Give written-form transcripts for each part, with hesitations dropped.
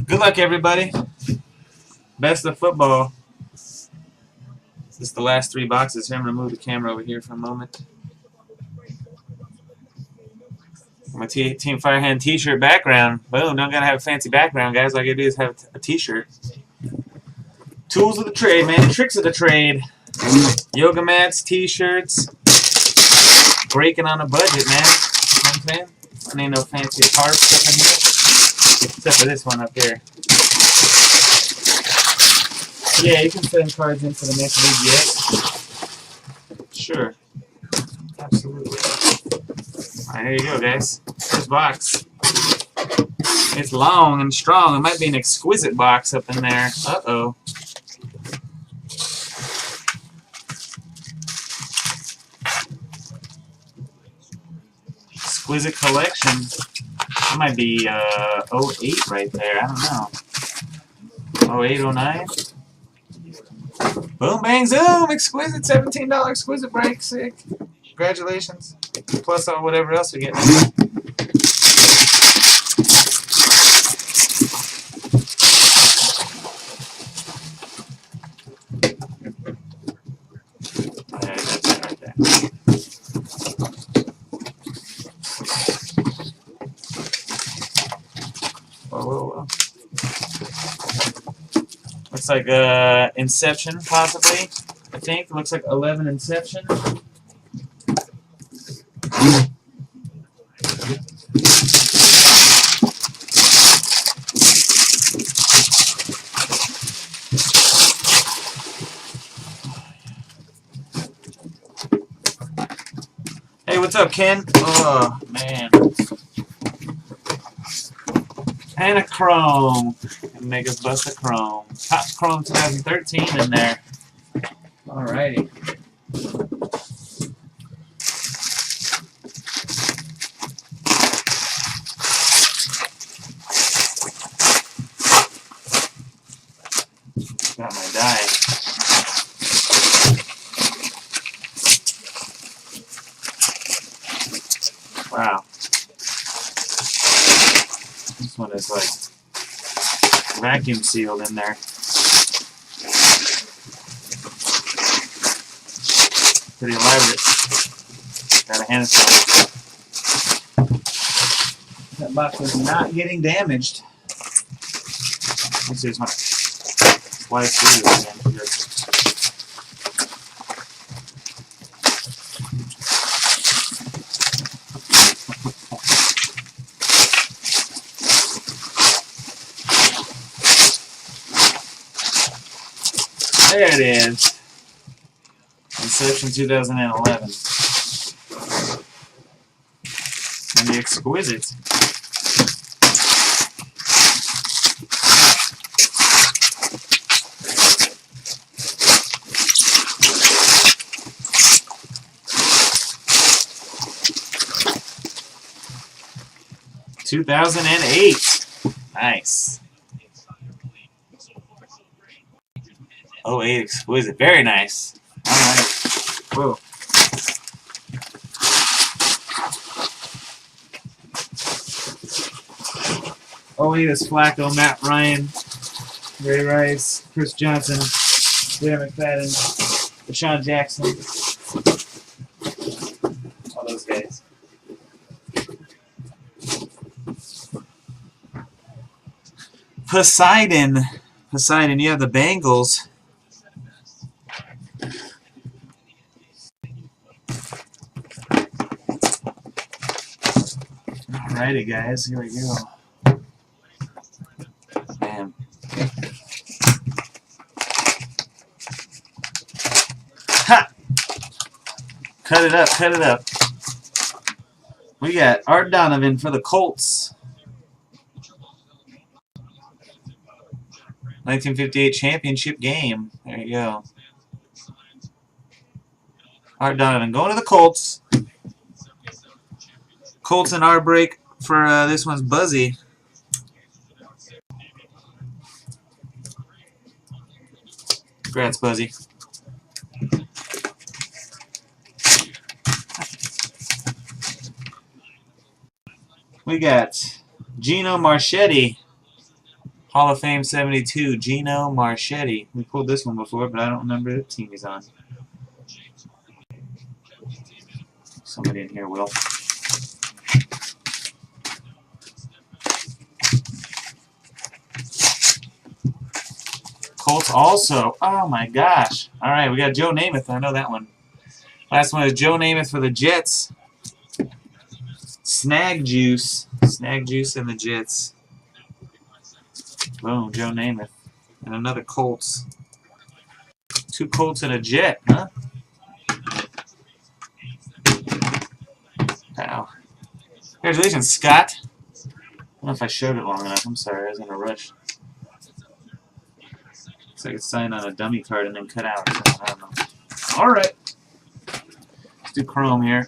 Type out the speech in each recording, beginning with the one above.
Good luck, everybody. Best of football. This is the last 3 boxes here. I'm going to move the camera over here for a moment. My Team Firehand t-shirt background. Boom, don't got to have a fancy background, guys. All you got to do is have a t-shirt. Tools of the trade, man. Tricks of the trade. Yoga mats, t-shirts. Breaking on a budget, man. You know what I'm saying? There ain't no fancy tarp stuff in here. Except for this one up here. Yeah, you can send cards in for the next league, yes. Sure. Absolutely. Alright, here you go, guys. First box. It's long and strong. It might be an exquisite box up in there. Uh-oh. Exquisite collection. That might be 08 right there. I don't know. 08, 09? Boom, bang, zoom! Exquisite, $17 exquisite break. Sick. Congratulations. Plus on whatever else we get. Whoa. Looks like Inception, possibly. I think. Looks like 11 Inception. Hey, what's up, Ken? Oh, man. And a Chrome. Make us bust a Chrome. Top Chrome 2013 in there. Alrighty. Got my die. Wow. This one is like vacuum sealed in there. Pretty elaborate. Gotta hand it to him. That box is not getting damaged. Let's see this one. Slice through this again. There it is. Inception 2011. And the Exquisite. (2008). Nice. 08 Exquisite. Very nice. Alright. Whoa. Oh, he is Flacco, Matt Ryan, Ray Rice, Chris Johnson, Blair McFadden, Deshaun Jackson. All those guys. Poseidon. Poseidon, you have the Bengals. Alrighty, guys, here we go. Man. Ha! Cut it up, cut it up. We got Art Donovan for the Colts. 1958 championship game. There you go. Art Donovan going to the Colts. Colts and our break for this one's Buzzy. Congrats, Buzzy. We got Gino Marchetti Hall of Fame 72, Gino Marchetti. We pulled this one before, but I don't remember the team he's on. Somebody in here will. Colts also. Oh my gosh. All right, we got Joe Namath. I know that one. Last one is Joe Namath for the Jets. Snag Juice. Snag Juice and the Jets. Boom, Joe Namath. And another Colts. 2 Colts and a Jet, huh? Wow. Congratulations, Scott. I don't know if I showed it long enough. I'm sorry, I was in a rush. Looks like it's signed on a dummy card and then cut out or something. I don't know. All right. Let's do Chrome here.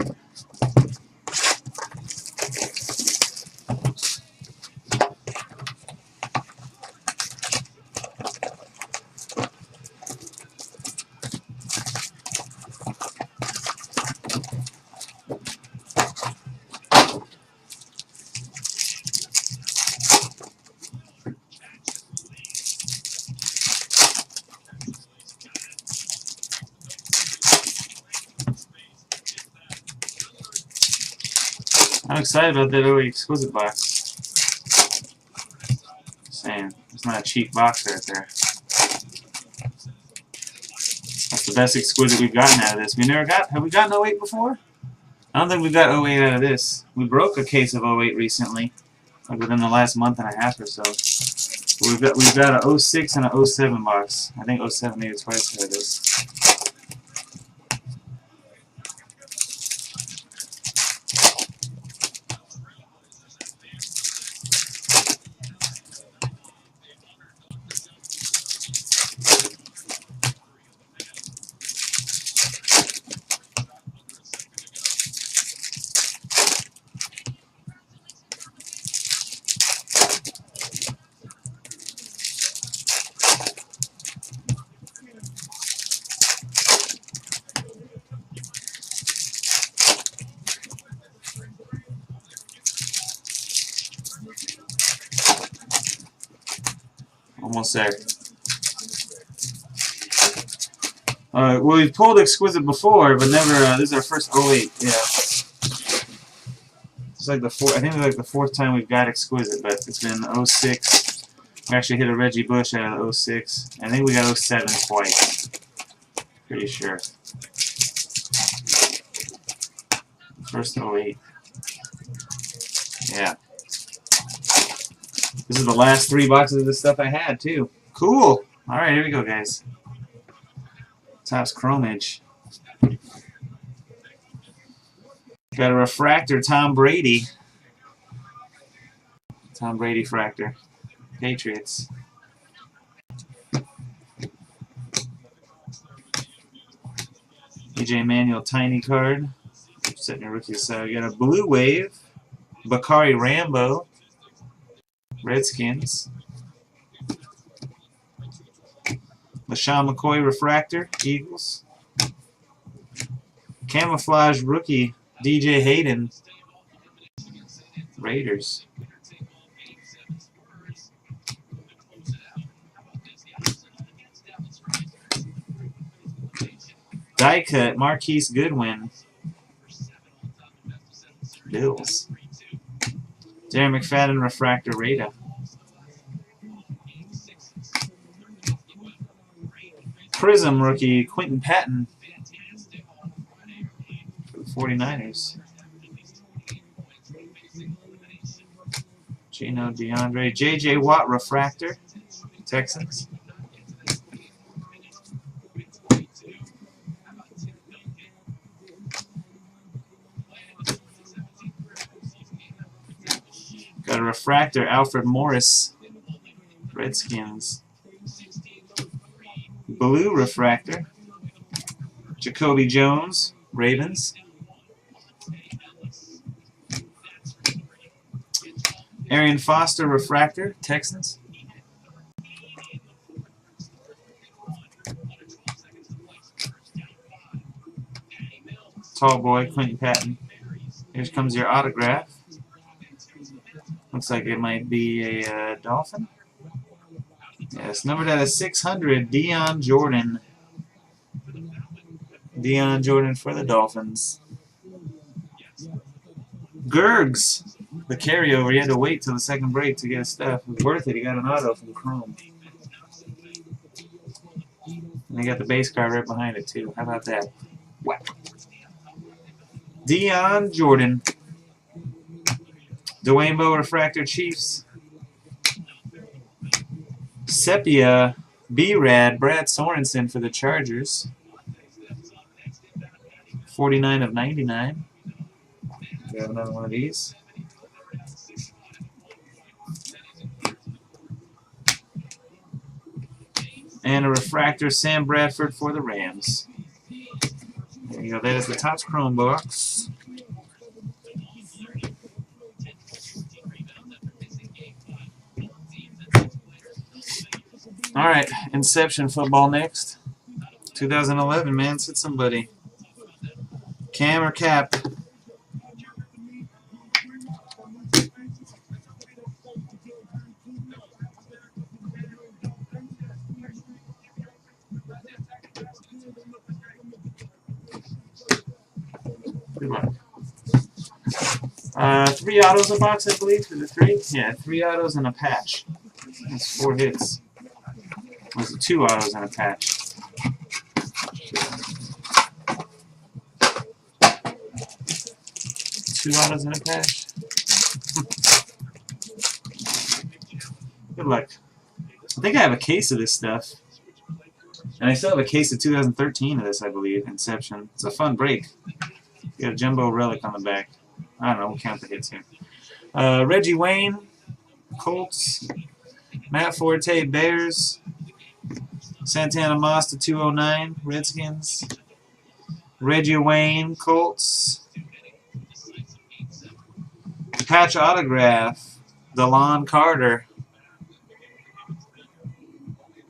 I'm excited about that OE Exquisite box. Just saying, it's not a cheap box right there. That's the best Exquisite we've gotten out of this. Have we gotten 08 before? I don't think we've got 08 out of this. We broke a case of 08 recently, like within the last month and a half or so. But we've got a 06 and a 07 box. I think 07 maybe twice out of this. Almost there. Well, we've pulled Exquisite before, but never. This is our first 08. Yeah. It's like the fourth. I think it's like the 4th time we've got Exquisite, but it's been 06. We actually hit a Reggie Bush out of 06. I think we got 07 twice. Pretty sure. First 08. Yeah. This is the last 3 boxes of this stuff I had, too. Cool. All right, here we go, guys. Topps Chromage. Got a refractor, Tom Brady. Tom Brady fractor. Patriots. EJ Manuel tiny card. Setting your rookie aside. We got a Blue Wave. Bakari Rambo. Redskins. LaShawn McCoy refractor. Eagles. Camouflage rookie. DJ Hayden. Raiders. Die cut, Marquise Goodwin. Bills. Darren McFadden refractor Raider. Prism rookie Quentin Patton for the 49ers. Gino DeAndre. J.J. Watt refractor. Texans. Got a refractor, Alfred Morris, Redskins. Blue refractor, Jacoby Jones, Ravens. Arian Foster refractor, Texans. Tall boy, Quentin Patton. Here comes your autograph. Looks like it might be a Dolphin. Yes, numbered out of 600, Deion Jordan. Deion Jordan for the Dolphins. Gergs, the carryover. He had to wait till the second break to get his stuff. It was worth it. He got an auto from Chrome. And they got the base card right behind it, too. How about that? Wow. Deion Jordan. Dwayne Bowe Refractor Chiefs. Sepia B-Rad Brad Sorensen for the Chargers. 49 of 99. We have another one of these. And a refractor, Sam Bradford for the Rams. There you go. That is the Topps Chrome box. All right, Inception football next. 2011, man. Sit somebody. Cam or Cap? Good luck. 3 autos a box, I believe. Is it 3? Yeah, 3 autos and a patch. That's 4 hits. Was it 2 autos and a patch? 2 autos and a patch. Good luck. I think I have a case of this stuff. And I still have a case of 2013 of this, I believe, Inception. It's a fun break. You got a jumbo relic on the back. I don't know, we'll count the hits here. Reggie Wayne, Colts. Matt Forte, Bears. Santana Moss to 209, Redskins. Reggie Wayne, Colts. Patch autograph, DeLon Carter.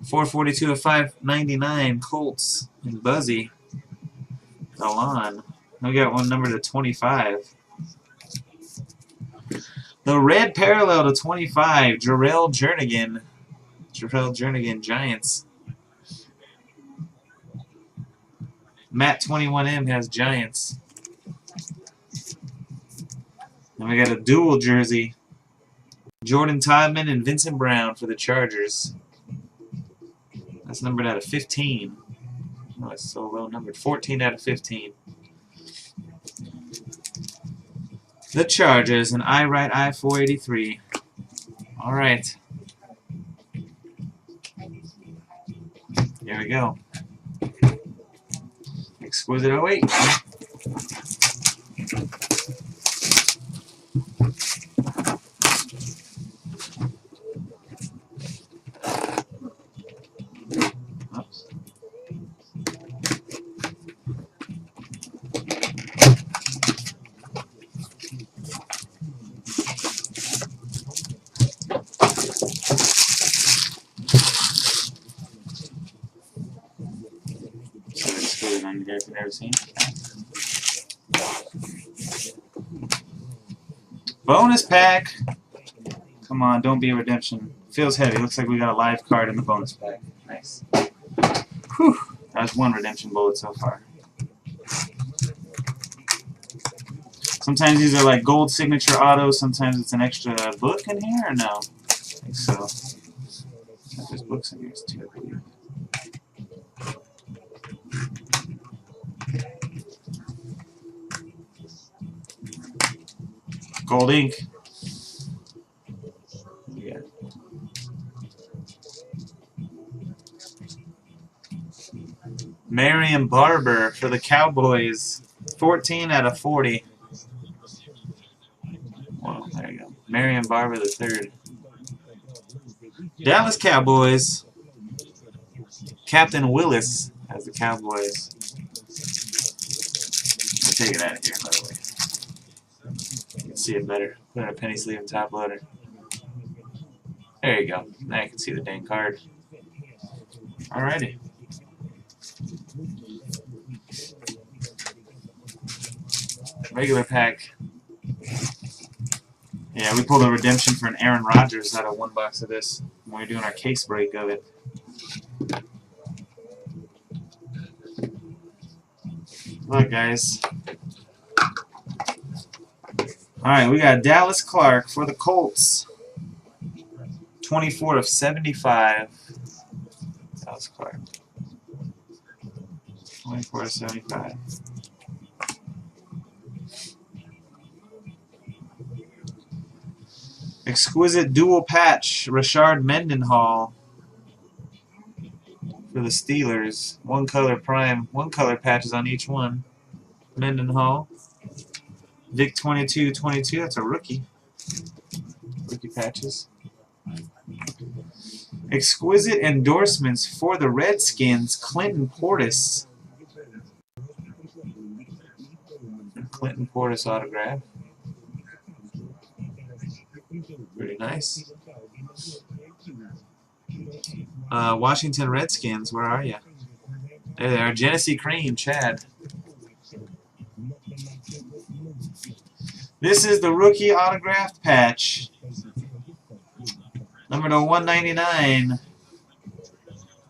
442 of 599, Colts and Buzzy. DeLon. We got one number to 25. The red parallel to 25, Jarrell Jernigan. Jarrell Jernigan, Giants. Matt 21M has Giants. And we got a dual jersey. Jordan Todman and Vincent Brown for the Chargers. That's numbered out of 15. Oh, it's so low numbered. 14 out of 15. The Chargers, an I-Right I-483. All right. Here we go. Exquisite 08. Oops. On you guys have never seen. Bonus pack. Come on, don't be a redemption. Feels heavy. Looks like we got a live card in the bonus pack. Nice. Whew. That was 1 redemption bullet so far. Sometimes these are like gold signature autos. Sometimes it's an extra book in here, or no? I think so. There's books in here too, I believe. Gold ink. Yeah. Marion Barber for the Cowboys. 14 out of 40. Well, there you go. Marion Barber the third. Dallas Cowboys. Captain Willis has the Cowboys. I'll take it out of here, by the way. You can see it better. Put in a penny sleeve and top loader. There you go. Now you can see the dang card. Alrighty. Regular pack. Yeah, we pulled a redemption for an Aaron Rodgers out of one box of this when we were doing our case break of it. Look, guys. Alright, we got Dallas Clark for the Colts. 24 of 75. Dallas Clark. 24 of 75. Exquisite dual patch, Rashard Mendenhall for the Steelers. One color prime, one color patches on each one. Mendenhall. Vic 22-22, that's a rookie. Rookie patches. Exquisite endorsements for the Redskins, Clinton Portis. Clinton Portis autograph. Pretty nice. Washington Redskins, where are you? There they are. Genesee Cream, Chad. This is the rookie autographed patch. Number to 199.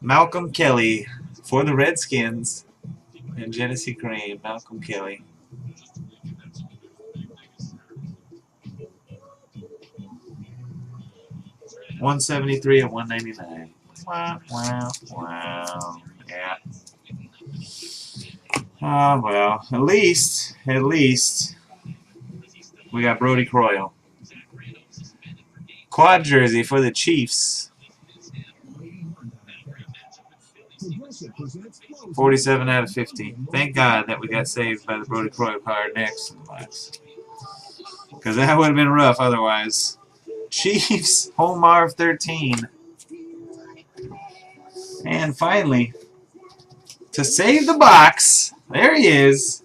Malcolm Kelly for the Redskins. And Genesee Cream, Malcolm Kelly. $173 and $199. Wow, wow, wow. Yeah. Oh, well, at least, we got Brody Croyle. Quad jersey for the Chiefs. 47 out of 50. Thank God that we got saved by the Brody Croyle card next. Because that would have been rough otherwise. Chiefs, home Marv 13. And finally, to save the box, there he is.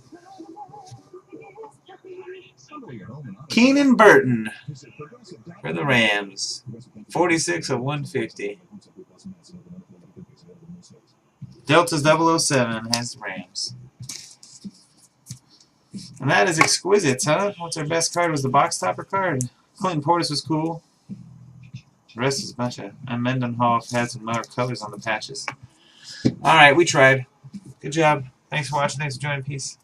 Keenan Burton for the Rams. 46 of 150. Delta's 007 has the Rams. And that is exquisite, huh? What's our best card? Was the box topper card? Clinton Portis was cool. The rest is a bunch of... And Mendenhall had some other colors on the patches. Alright, we tried. Good job. Thanks for watching. Thanks for joining. Peace.